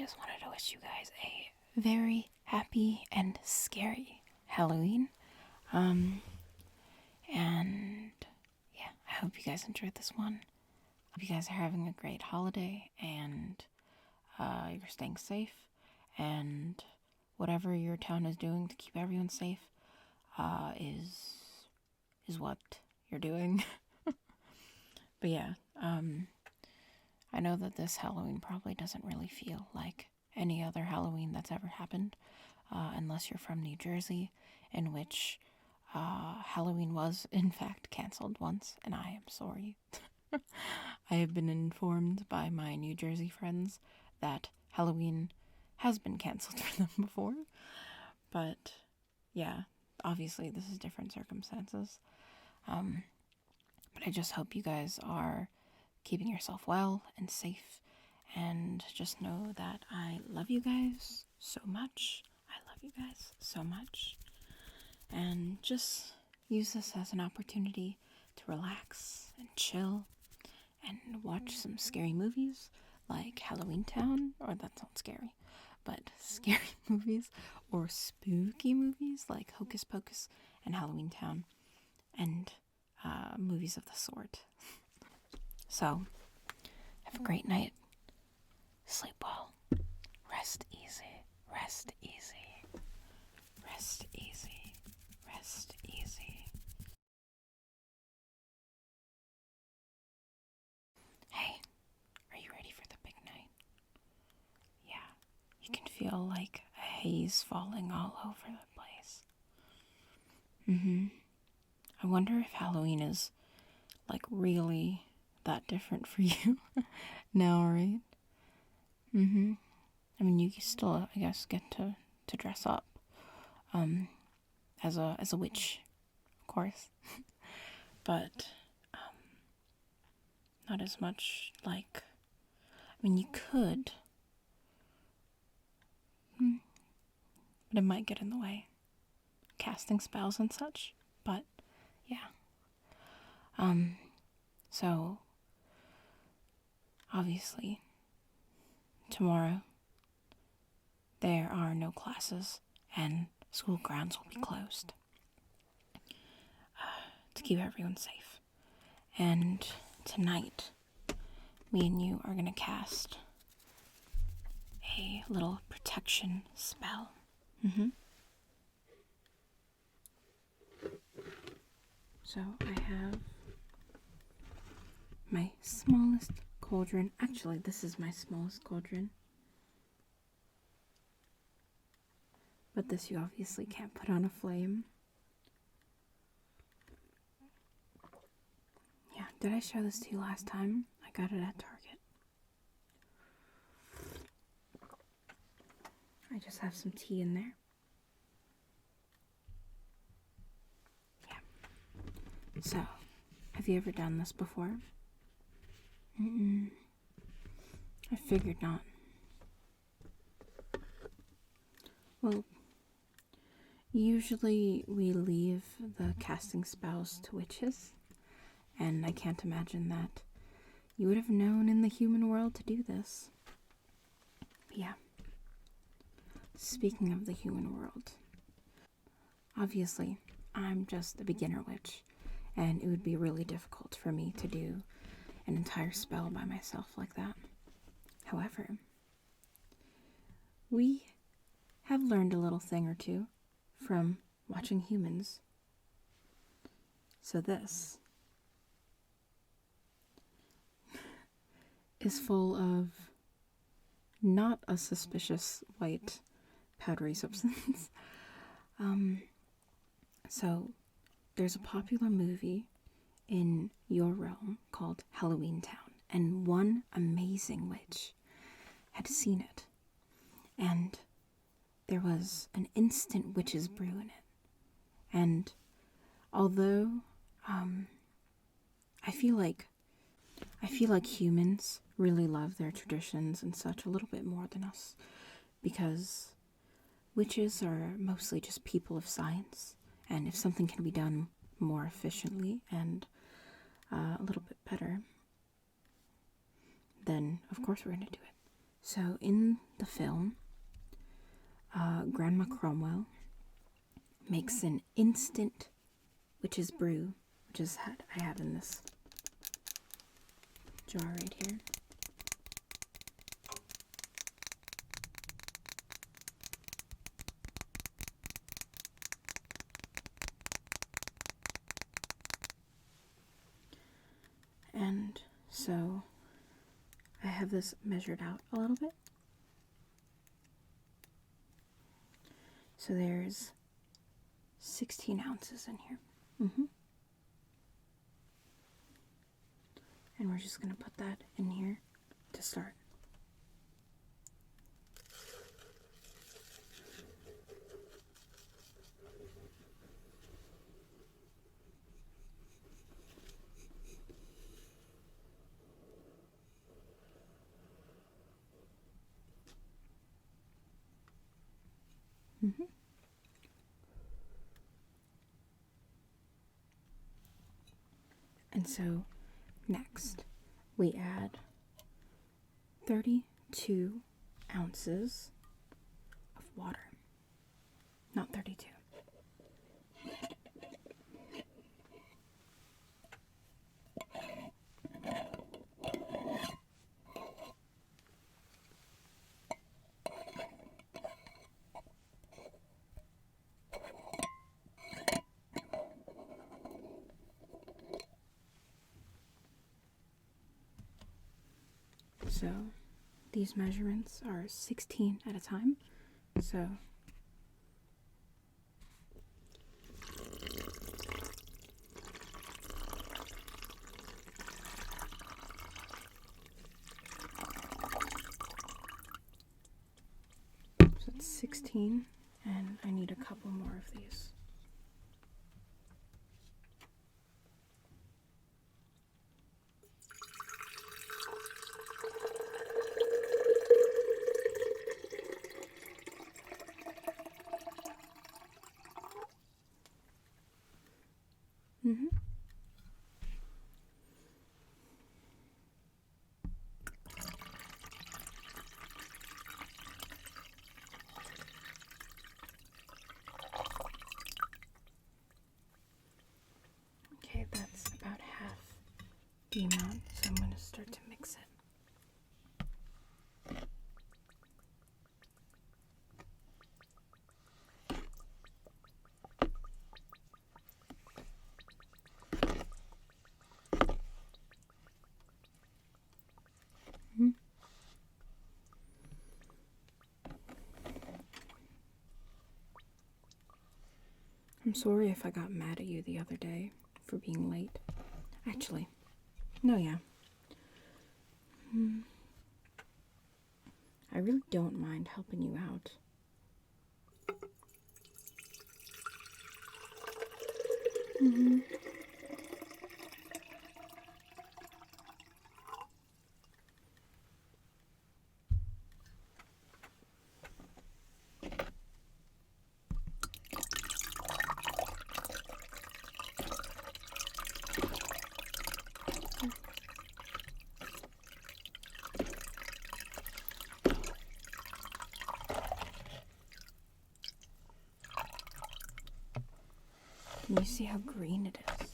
just wanted to wish you guys a very happy and scary Halloween. And yeah, I hope you guys enjoyed this one. Hope you guys are having a great holiday and you're staying safe, and whatever your town is doing to keep everyone safe is what you're doing. But yeah, I know that this Halloween probably doesn't really feel like any other Halloween that's ever happened, unless you're from New Jersey, in which Halloween was in fact canceled once, and I am sorry. I have been informed by my New Jersey friends that Halloween has been canceled for them before, but yeah, obviously this is different circumstances. But I just hope you guys are keeping yourself well and safe, and just know that I love you guys so much. I love you guys so much. And just use this as an opportunity to relax and chill and watch some scary movies like Halloween Town, or that sounds scary, but scary movies or spooky movies like Hocus Pocus and Halloween Town, and movies of the sort. So, have a great night. Sleep well. Rest easy. Rest easy. Rest easy. Rest easy. Hey, are you ready for the big night? Yeah, you can feel like a haze falling all over the place. I wonder if Halloween is like really that different for you now, right? I mean, you still, I guess, get to dress up as a witch, of course, but not as much like, I mean, you could, but it might get in the way, casting spells and such. But yeah, so obviously tomorrow there are no classes and school grounds will be closed to keep everyone safe. And tonight, me and you are gonna cast a little protection spell. So I have my smallest cauldron. Actually, this is my smallest cauldron. But this you obviously can't put on a flame. Yeah, did I show this to you last time? I got it at Target. I just have some tea in there. Yeah. So, have you ever done this before? I figured not. Well, usually we leave the casting spells to witches, and I can't imagine that you would have known in the human world to do this. But yeah. Speaking of the human world, obviously, I'm just a beginner witch, and it would be really difficult for me to do an entire spell by myself like that. However, we have learned a little thing or two from watching humans. So this is full of not a suspicious white powdery substance. So there's a popular movie in your realm called Halloween Town, and one amazing witch had seen it, and there was an instant witch's brew in it. And although I feel like humans really love their traditions and such a little bit more than us, because witches are mostly just people of science, and if something can be done more efficiently and a little bit better, then of course we're going to do it. So in the film, Grandma Cromwell makes an instant witch's brew, which is I have in this jar right here. And so I have this measured out a little bit. So there's 16 ounces in here. And we're just going to put that in here to start. And so next we add 32 ounces of water. Not 32. So these measurements are 16 at a time. So it's 16, and I need a couple more of these. Okay, that's about half the amount, so I'm going to start to mix it. I'm sorry if I got mad at you the other day for being late. Actually, no, yeah. I really don't mind helping you out. Can you see how green it is?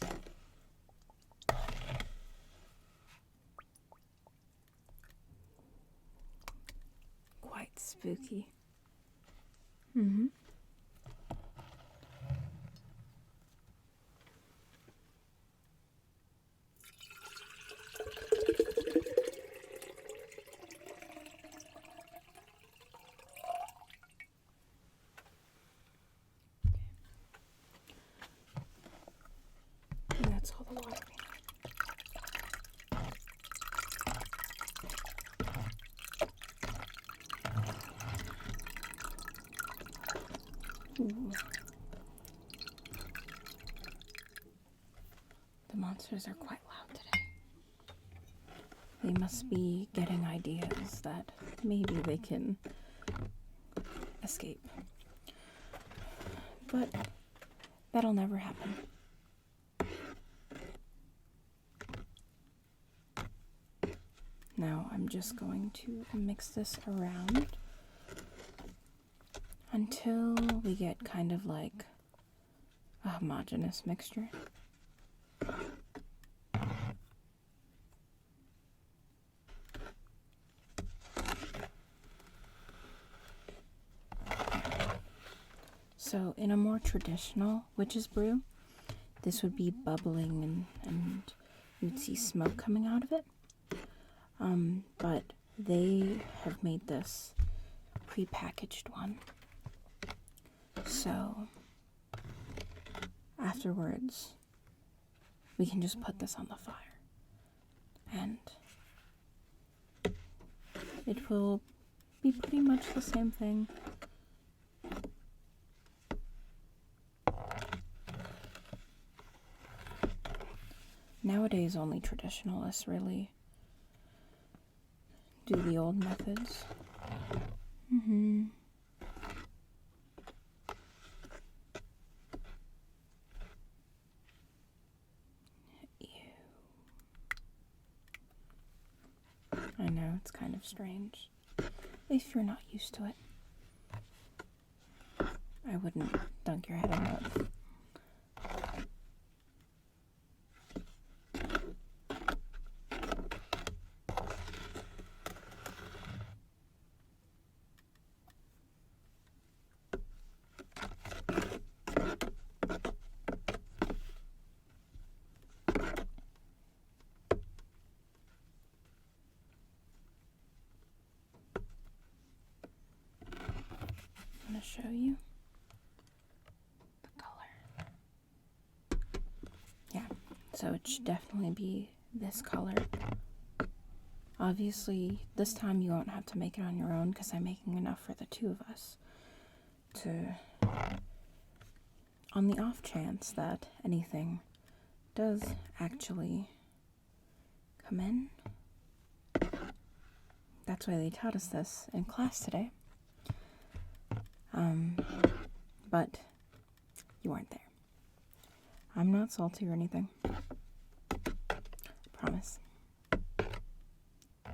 Quite spooky. And that's all the water we need. Ooh. The monsters are quite loud today. They must be getting ideas that maybe they can escape. But that'll never happen. Now I'm just going to mix this around until we get kind of like a homogeneous mixture. So in a more traditional witch's brew, this would be bubbling and you'd see smoke coming out of it. But they have made this pre-packaged one. So afterwards, we can just put this on the fire. And it will be pretty much the same thing. Nowadays, only traditionalists really do the old methods. Ew. I know, it's kind of strange. If you're not used to it. I wouldn't dunk your head in it. I'm going to show you the color. Yeah, so it should definitely be this color. Obviously, this time you won't have to make it on your own because I'm making enough for the two of us. On the off chance that anything does actually come in. That's why they taught us this in class today. But you weren't there. I'm not salty or anything. Promise.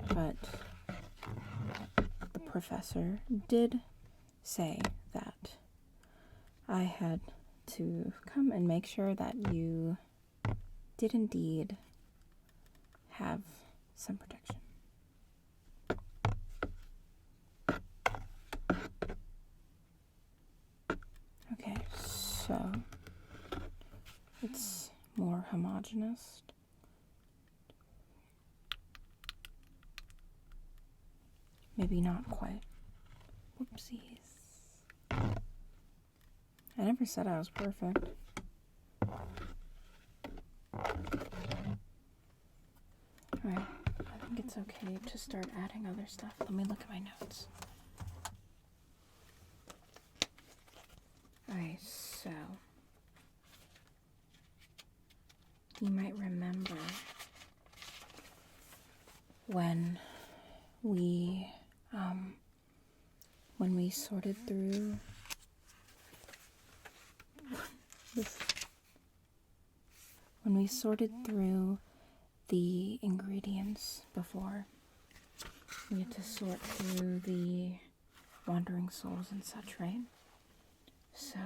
But the professor did say that I had to come and make sure that you did indeed have some protection. Okay, so it's more homogeneous. Maybe not quite. Whoopsies. I never said I was perfect. Alright, I think it's okay to start adding other stuff. Let me look at my notes. Alright, so you might remember when we sorted through the ingredients before, we had to sort through the wandering souls and such, right? So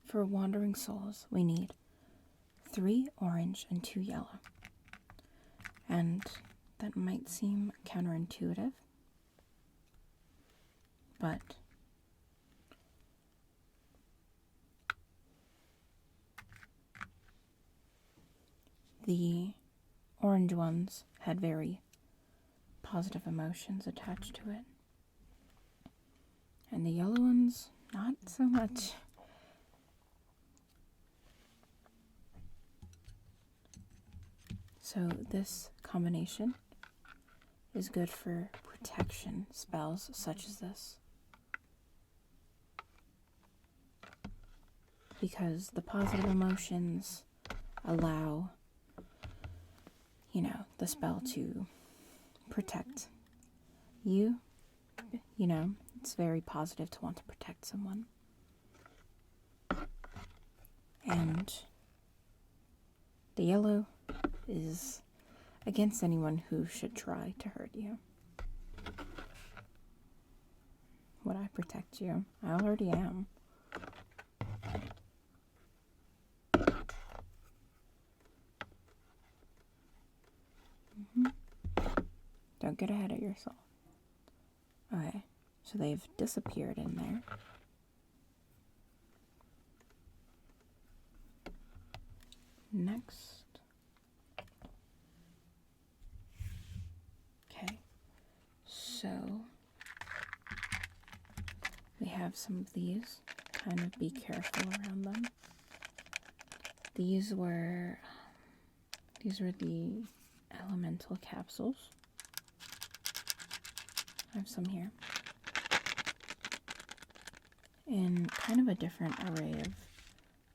for wandering souls, we need 3 orange and 2 yellow. And that might seem counterintuitive, but the orange ones had very positive emotions attached to it, and the yellow ones, not so much. So this combination is good for protection spells such as this, because the positive emotions allow, the spell to protect you. It's very positive to want to protect someone. And the yellow is against anyone who should try to hurt you. Would I protect you? I already am. Don't get ahead of yourself. Okay, so they've disappeared in there. Next. Okay, so we have some of these. Kind of be careful around them. These were the elemental capsules. I have some here. In kind of a different array of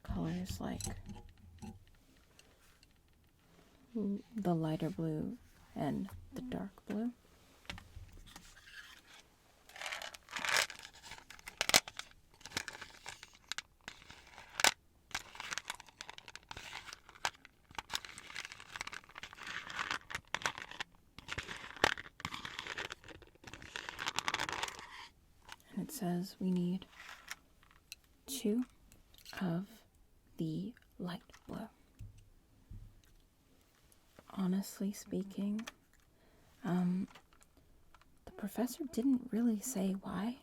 colors, like the lighter blue and the dark blue. And it says we need 2 of the light blue. Honestly speaking, the professor didn't really say why.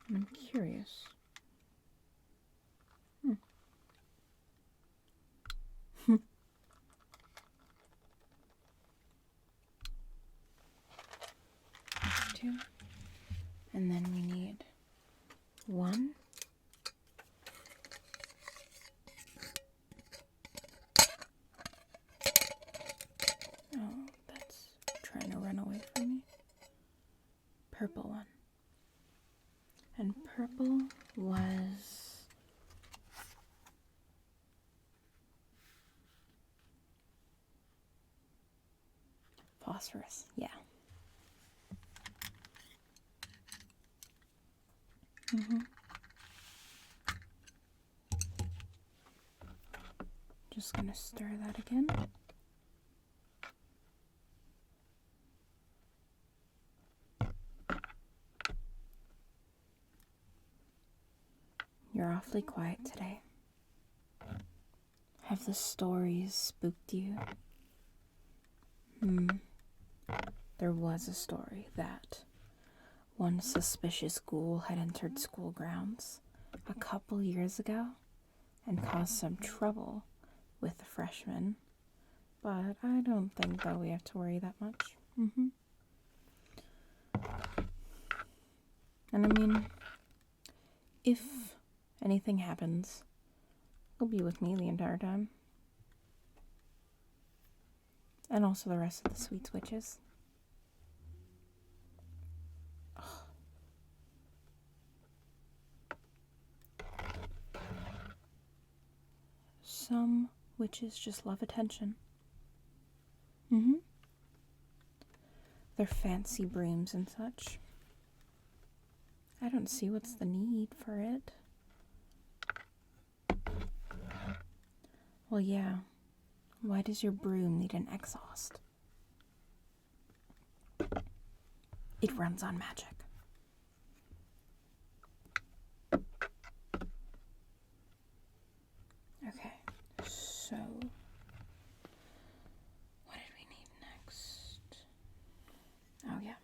I'm curious. 2. And then we need 1. Oh, that's trying to run away from me. Purple one. And purple was phosphorus, yeah. Just gonna stir that again. You're awfully quiet today. Have the stories spooked you? There was a story that one suspicious ghoul had entered school grounds a couple years ago and caused some trouble with the freshmen. But I don't think that we have to worry that much. And I mean, if anything happens, you'll be with me the entire time. And also the rest of the sweet witches. Some witches just love attention. Their fancy brooms and such. I don't see what's the need for it. Well, yeah. Why does your broom need an exhaust? It runs on magic. Okay, so what did we need next? Oh, yeah.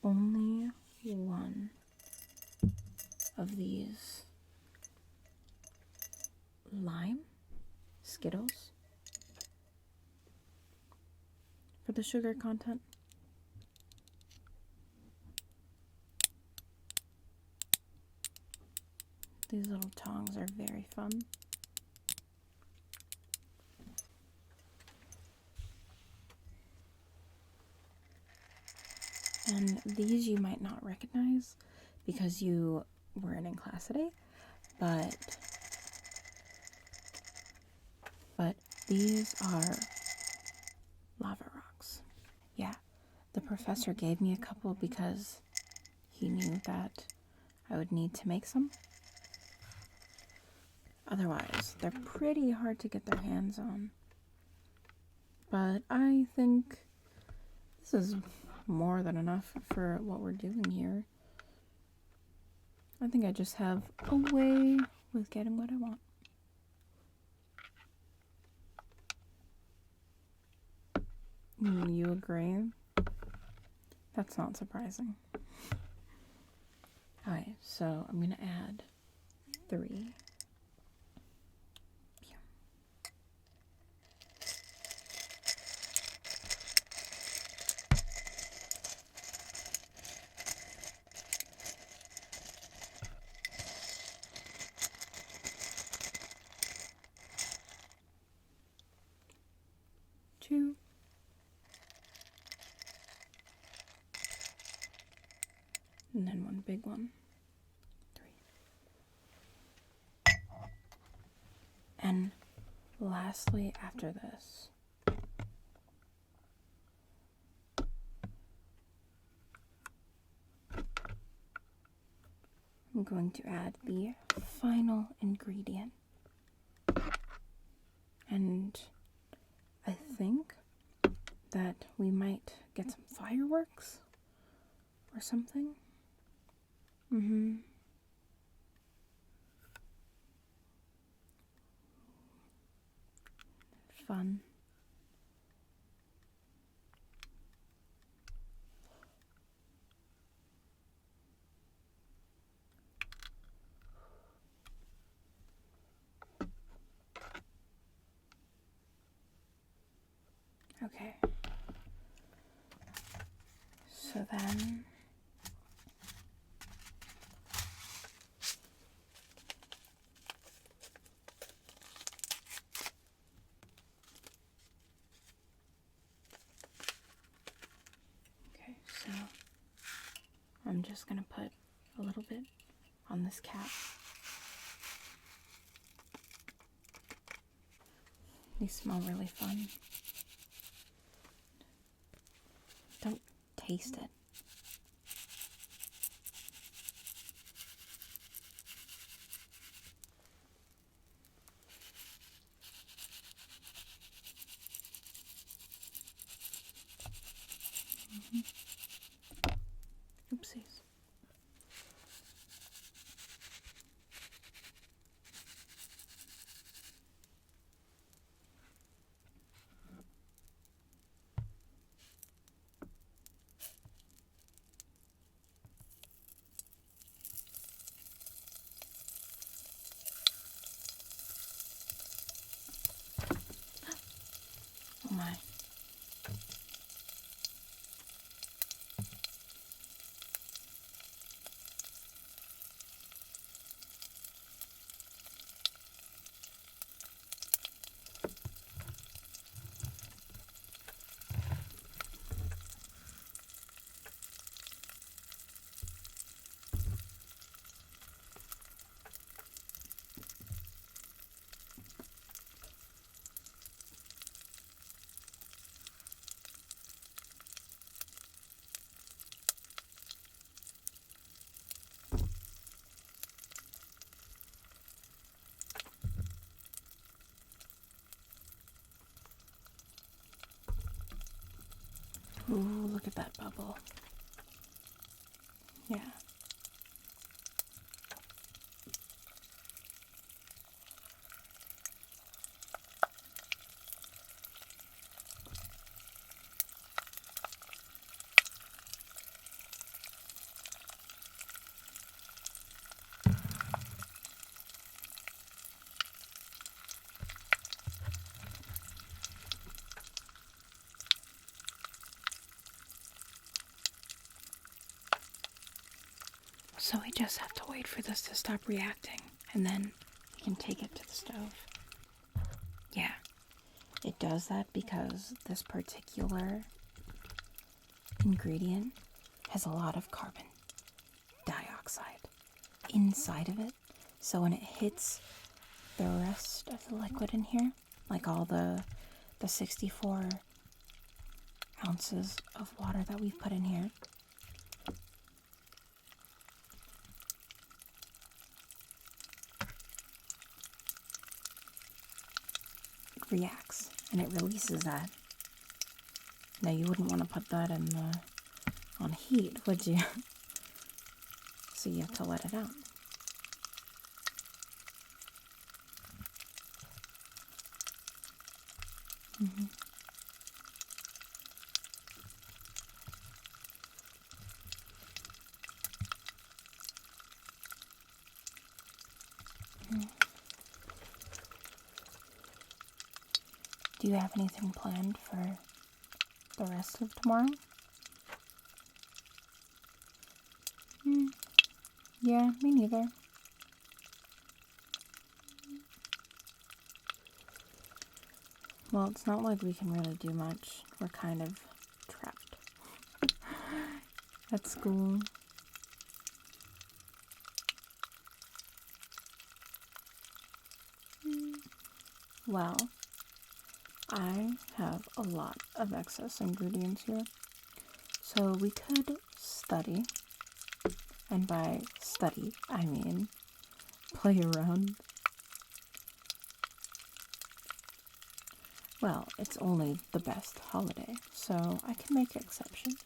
Only 1 of these lime Skittles for the sugar content. These little tongs are very fun. And these you might not recognize because you weren't in class today, but these are lava rocks. Yeah, the professor gave me a couple because he knew that I would need to make some. Otherwise, they're pretty hard to get their hands on. But I think this is more than enough for what we're doing here. I think I just have a way with getting what I want. You agree? That's not surprising. Alright, so I'm gonna add 3. Two. And then one big one. 3. And lastly, after this, I'm going to add the final ingredient. And I think that we might get some fireworks or something. Fun. Okay. So then so I'm just gonna put a little bit on this cap. These smell really fun. Don't taste it. Oopsies. Oh my. Ooh, look at that bubble. Yeah. So we just have to wait for this to stop reacting, and then we can take it to the stove. Yeah, it does that because this particular ingredient has a lot of carbon dioxide inside of it. So when it hits the rest of the liquid in here, like all the 64 ounces of water that we've put in here, reacts and it releases that. Now you wouldn't want to put that in on heat, would you? So you have to let it out. Mm-hmm. Do you have anything planned for the rest of tomorrow? Yeah, me neither. Well, it's not like we can really do much. We're kind of trapped at school. Well, I have a lot of excess ingredients here. So we could study. And by study, I mean play around. Well, it's only the best holiday, so I can make exceptions.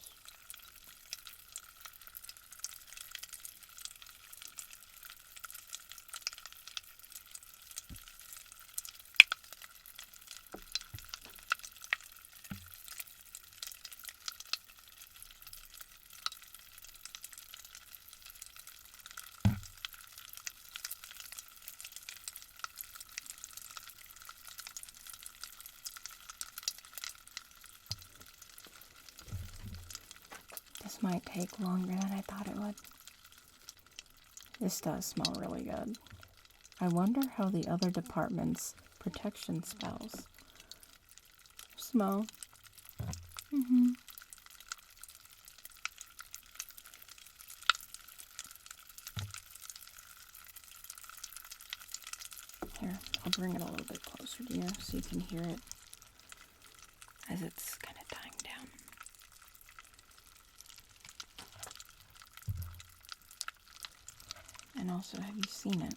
This might take longer than I thought it would. This does smell really good. I wonder how the other department's protection spells smell. Here, I'll bring it a little bit closer to you so you can hear it as it's kind of dying down. And also, have you seen it?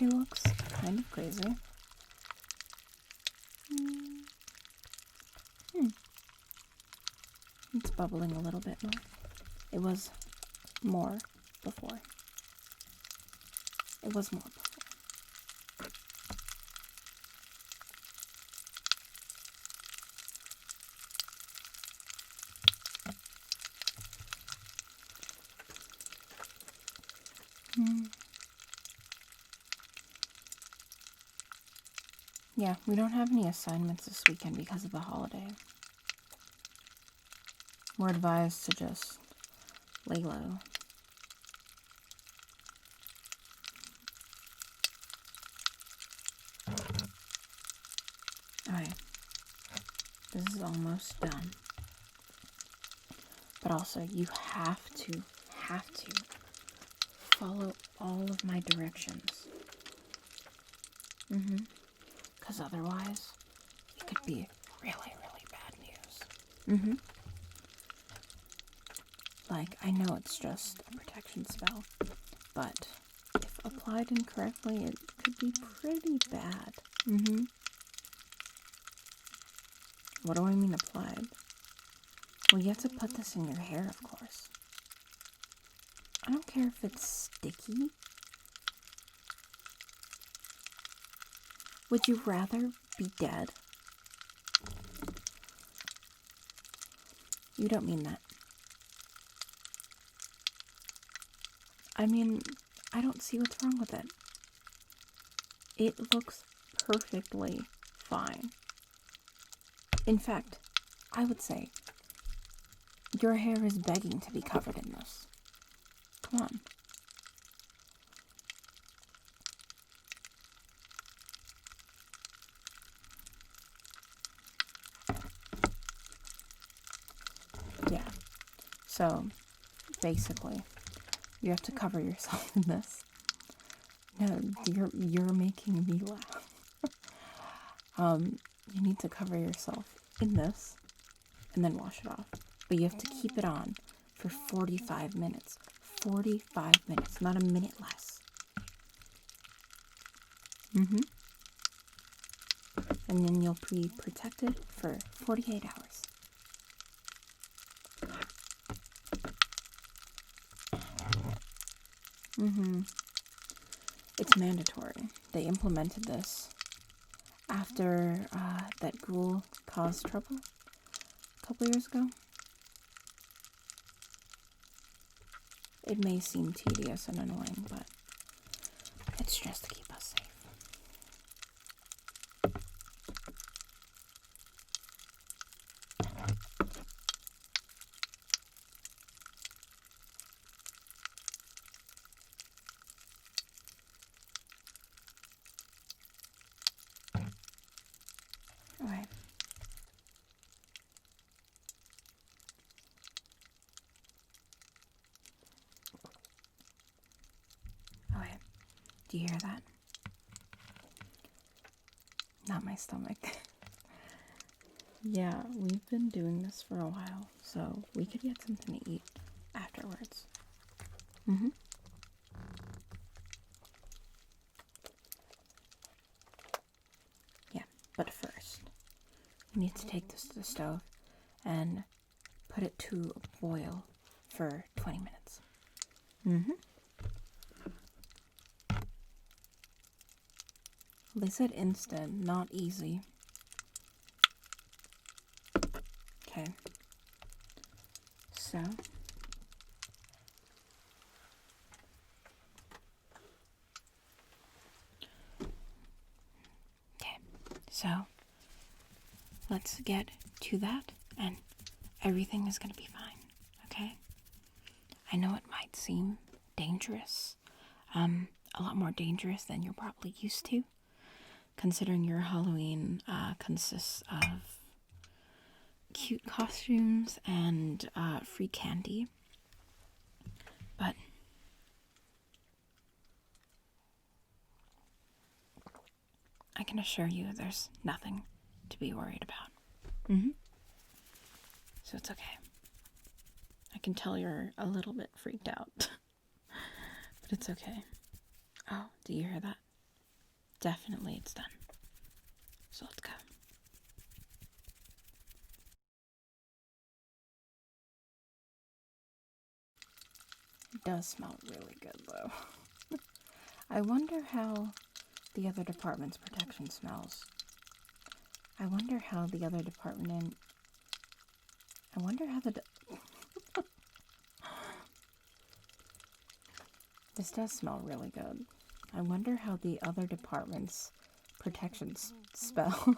It looks kind of crazy. It's bubbling a little bit more. It was more before. It was more before. Yeah, we don't have any assignments this weekend because of the holiday. We're advised to just lay low. Alright, this is almost done. But also, you have to follow all of my directions. Because otherwise, it could be really, really bad news. Like, I know it's just a protection spell, but if applied incorrectly, it could be pretty bad. What do I mean applied? Well, you have to put this in your hair, of course. I don't care if it's sticky. Would you rather be dead? You don't mean that. I mean, I don't see what's wrong with it. It looks perfectly fine. In fact, I would say your hair is begging to be covered in this. Come on. Yeah. So, basically, you have to cover yourself in this. No, you're making me laugh. You need to cover yourself in this and then wash it off. But you have to keep it on for 45 minutes. 45 minutes, not a minute less. and then you'll be protected for 48 hours. It's mandatory. They implemented this after that ghoul caused trouble a couple years ago. It may seem tedious and annoying, but it's just to keep us safe. Alright. Okay. Do you hear that? Not my stomach. Yeah, we've been doing this for a while, so we could get something to eat afterwards. Yeah, but first, you need to take this to the stove and put it to a boil for 20 minutes. They said instant, not easy. Okay. So. Okay. So. Let's get to that, and everything is going to be fine. Okay? I know it might seem dangerous. A lot more dangerous than you're probably used to, considering your Halloween consists of cute costumes and free candy. But I can assure you there's nothing to be worried about. So it's okay. I can tell you're a little bit freaked out, but it's okay. Oh, do you hear that? Definitely it's done. So let's go. It does smell really good, though. I wonder how the other department's protection smells. I wonder how the other department I wonder how This does smell really good. I wonder how the other department's protections smell.